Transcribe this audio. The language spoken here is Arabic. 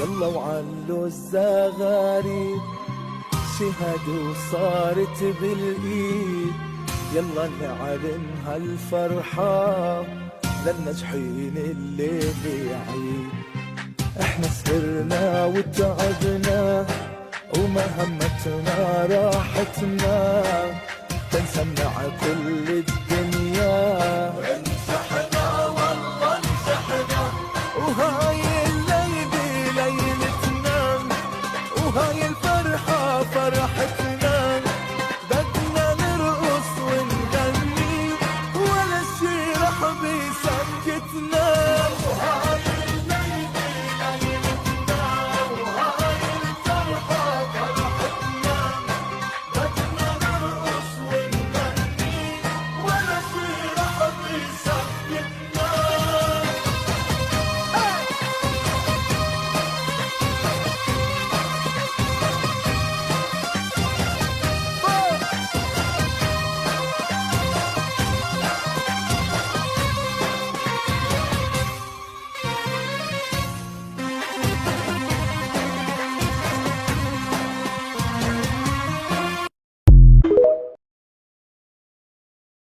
يلا وعلوا الزغاريد، شهد وصارت بالايد، يلا نعلن هالفرحة للناجحين اللي بعيد. احنا سهرنا وتعبنا وما همتنا راحتنا، تنسمع كل الدنيا انسحنا والله انسحنا، وهاي الليلة ليلتنا، وهاي الفرحة فرحتنا، بدنا نرقص ونغني ولا شي رح بيسكتنا.